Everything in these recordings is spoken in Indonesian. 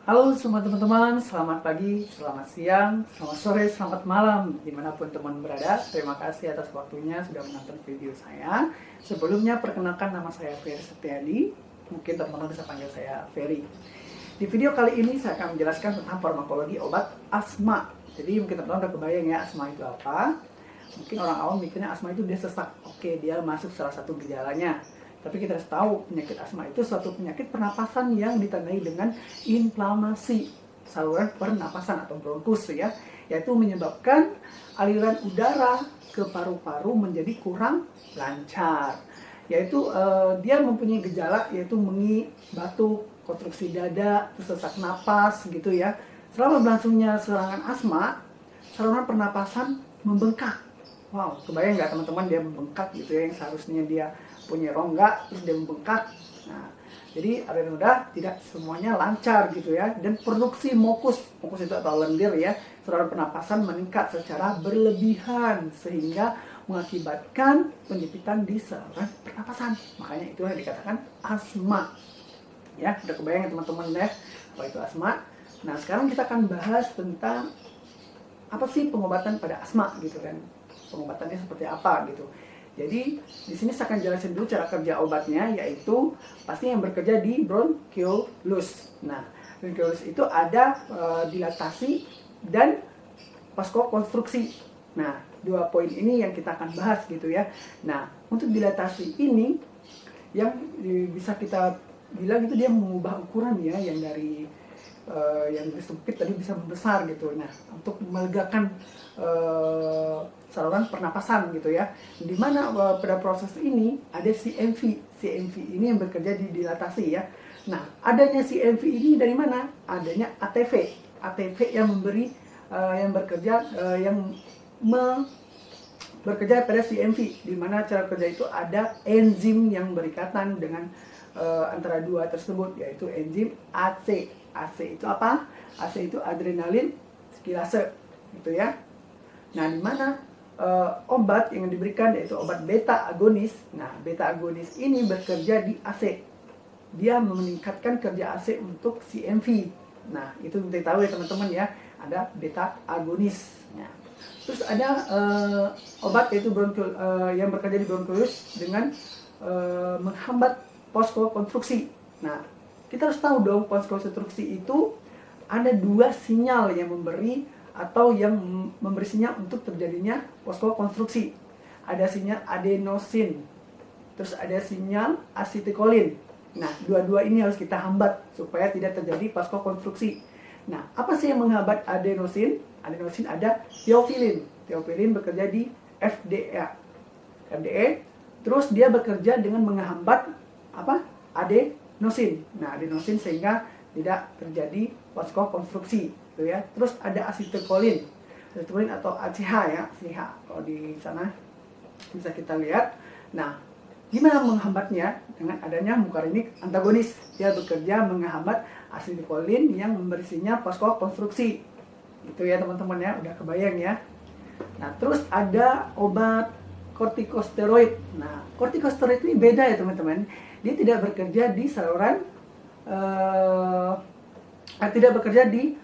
Halo semua teman-teman, selamat pagi, selamat siang, selamat sore, selamat malam dimanapun teman berada. Terima kasih atas waktunya sudah menonton video saya. Sebelumnya perkenalkan, nama saya Ferry Setiadi. Mungkin teman-teman bisa panggil saya Ferry. Di video kali ini saya akan menjelaskan tentang farmakologi obat asma. Jadi mungkin teman-teman udah kebayang ya asma itu apa. Mungkin orang awam mikirnya asma itu dia sesak. Oke, dia masuk salah satu gejalanya. Tapi kita harus tahu penyakit asma itu suatu penyakit pernapasan yang ditandai dengan inflamasi saluran pernapasan atau bronkus ya, yaitu menyebabkan aliran udara ke paru-paru menjadi kurang lancar. Yaitu dia mempunyai gejala yaitu mengi, batuk, konstruksi dada, sesak napas gitu ya. Selama berlangsungnya serangan asma, saluran pernapasan membengkak. Wow, kebayang nggak teman-teman dia membengkak gitu ya, yang seharusnya dia punya rongga terus dia membengkak. Nah, jadi aliran udara tidak semuanya lancar gitu ya, dan produksi mukus itu atau lendir ya, saluran pernapasan meningkat secara berlebihan sehingga mengakibatkan penyempitan di saluran pernapasan. Makanya itulah dikatakan asma. Ya, udah kebayang ya teman-teman ya apa itu asma. Nah, sekarang kita akan bahas tentang apa sih pengobatan pada asma gitu kan. Pengobatannya seperti apa gitu. Jadi di sini saya akan jelasin dulu cara kerja obatnya, yaitu pasti yang bekerja di bronkiolus. Nah, bronkiolus itu ada dilatasi dan vaskokonstruksi. Nah, dua poin ini yang kita akan bahas gitu ya. Nah, untuk dilatasi ini yang bisa kita bilang itu dia mengubah ukuran ya, yang dari yang sempit tadi bisa membesar gitu. Nah, untuk melegakan saluran pernapasan gitu ya. Di mana pada proses ini ada CMV. CMV ini yang bekerja di dilatasi ya. Nah, adanya CMV ini dari mana? Adanya ATV. ATV yang memberi yang bekerja bekerja pada CMV, di mana cara kerja itu ada enzim yang berikatan dengan antara dua tersebut, yaitu enzim AC. AC itu apa? AC itu adrenalin skilase, gitu ya. Nah, di mana obat yang diberikan yaitu obat beta agonis. Nah, beta agonis ini bekerja di AC. Dia meningkatkan kerja AC untuk CMV. Nah, itu kita tahu ya teman-teman ya, ada beta agonis. Nah, terus ada obat yaitu yang bekerja di bronkiolus dengan menghambat vaskokonstruksi. Nah, kita harus tahu dong, vaskokonstruksi itu ada dua sinyal yang memberi atau yang memberi sinyal untuk terjadinya vaskokonstruksi. Ada sinyal adenosin, terus ada sinyal asetikolin. Nah, dua-dua ini harus kita hambat supaya tidak terjadi vaskokonstruksi. Nah, apa sih yang menghambat adenosin? Adenosin ada teofilin. Teofilin bekerja di FDA. FDA, terus dia bekerja dengan menghambat apa? Adenosin. Nah, adenosin sehingga tidak terjadi vaskokonstruksi gitu ya. Terus ada asetikolin. Asetikolin atau ACH ya, ACH kalau di sana bisa kita lihat. Nah, gimana menghambatnya? Dengan adanya muscarinic antagonis. Dia bekerja menghambat asetikolin yang memberi sinyal vaskokonstruksi. Gitu ya teman-teman ya, udah kebayang ya. Nah, terus ada obat kortikosteroid. Nah, kortikosteroid ini beda ya teman-teman. Dia tidak bekerja di saluran tidak bekerja di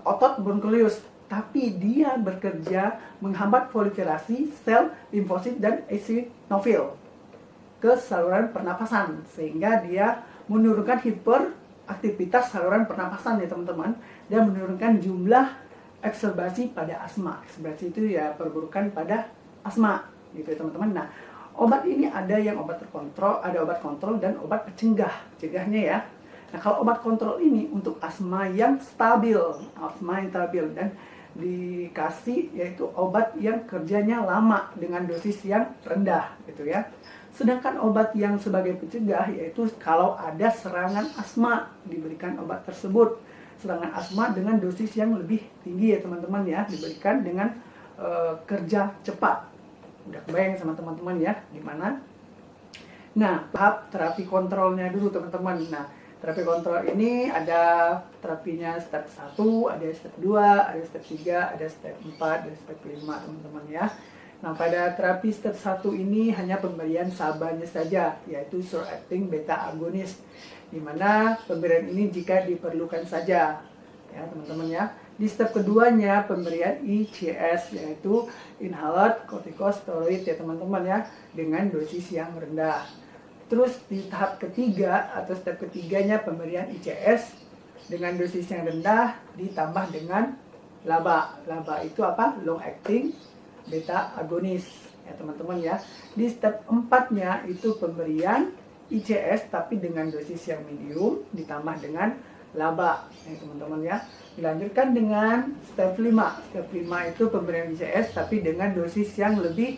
otot bronkiolus, tapi dia bekerja menghambat proliferasi sel limfosit dan eosinofil ke saluran pernapasan, sehingga dia menurunkan hiperaktivitas saluran pernapasan ya teman-teman, dan menurunkan jumlah ekserbasi pada asma. Ekserbasi itu ya perburukan pada asma gitu ya teman-teman. Nah, obat ini ada yang obat terkontrol, ada obat kontrol dan obat pencegahnya ya. Nah, kalau obat kontrol ini untuk asma yang stabil, dan dikasih yaitu obat yang kerjanya lama dengan dosis yang rendah gitu ya. Sedangkan obat yang sebagai pencegah yaitu kalau ada serangan asma, diberikan obat tersebut. Serangan asma dengan dosis yang lebih tinggi ya teman-teman ya, diberikan dengan kerja cepat. Udah kebayang sama teman-teman ya gimana? Nah, tahap terapi kontrolnya dulu teman-teman. Nah, terapi kontrol ini ada terapinya step 1, ada step 2, ada step 3, ada step 4, dan step 5 teman-teman ya. Nah, pada terapi step 1 ini hanya pemberian sabanya saja, yaitu short acting beta agonis. di mana pemberian ini jika diperlukan saja, ya teman-teman ya. Di step keduanya pemberian ICS, yaitu inhaled corticosteroid ya teman-teman ya, dengan dosis yang rendah. Terus di tahap ketiga atau step ketiganya pemberian ICS dengan dosis yang rendah ditambah dengan LABA. LABA itu apa? Long acting beta agonis ya teman-teman ya. Di step 4-nya itu pemberian ICS tapi dengan dosis yang medium ditambah dengan LABA ya teman-teman ya. Dilanjutkan dengan step 5. Step 5 itu pemberian ICS tapi dengan dosis yang lebih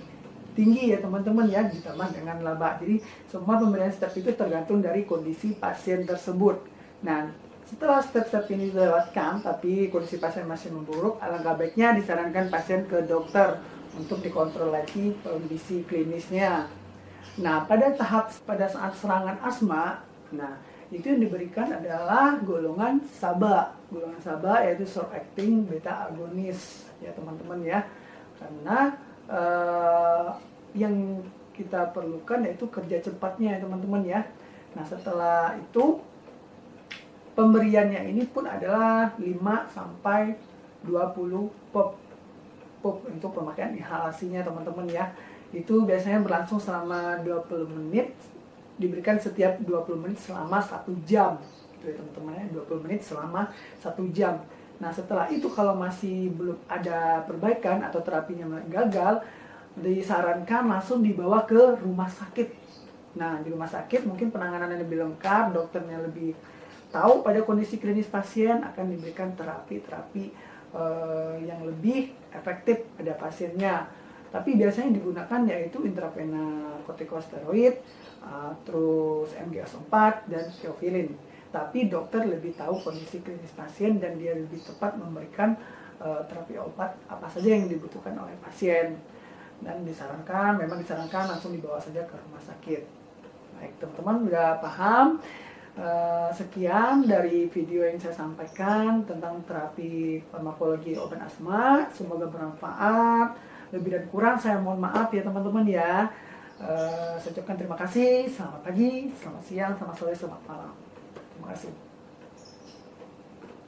tinggi ya teman-teman ya, ditambah dengan LABA. Jadi semua pemberian step itu tergantung dari kondisi pasien tersebut. Nah, setelah step-step ini dilewatkan tapi kondisi pasien masih memburuk, alangkah baiknya disarankan pasien ke dokter untuk dikontrol lagi kondisi klinisnya. Nah, pada saat serangan asma, nah itu yang diberikan adalah golongan SABA. Golongan SABA yaitu short acting beta agonis ya teman-teman ya. Karena yang kita perlukan yaitu kerja cepatnya ya teman-teman ya. Nah, setelah itu pemberiannya ini pun adalah 5 sampai 20 pop untuk pemakaian inhalasinya teman-teman ya. Itu biasanya berlangsung selama 20 menit, diberikan setiap 20 menit selama 1 jam gitu ya teman-teman ya, 20 menit selama 1 jam. Nah, setelah itu kalau masih belum ada perbaikan atau terapinya gagal, disarankan langsung dibawa ke rumah sakit. Nah, di rumah sakit mungkin penanganannya lebih lengkap, dokternya lebih tahu pada kondisi klinis pasien, akan diberikan terapi-terapi yang lebih efektif pada pasiennya. Tapi biasanya digunakan yaitu intravena corticosteroid, terus MGS4 dan theophylline. Tapi dokter lebih tahu kondisi klinis pasien dan dia lebih tepat memberikan terapi obat apa saja yang dibutuhkan oleh pasien. Dan memang disarankan langsung dibawa saja ke rumah sakit. Baik teman-teman, udah paham? Sekian dari video yang saya sampaikan tentang terapi farmakologi obat asma. Semoga bermanfaat. Lebih dan kurang saya mohon maaf ya teman-teman ya. Saya ucapkan terima kasih. Selamat pagi, selamat siang, selamat sore, selamat malam. Terima kasih.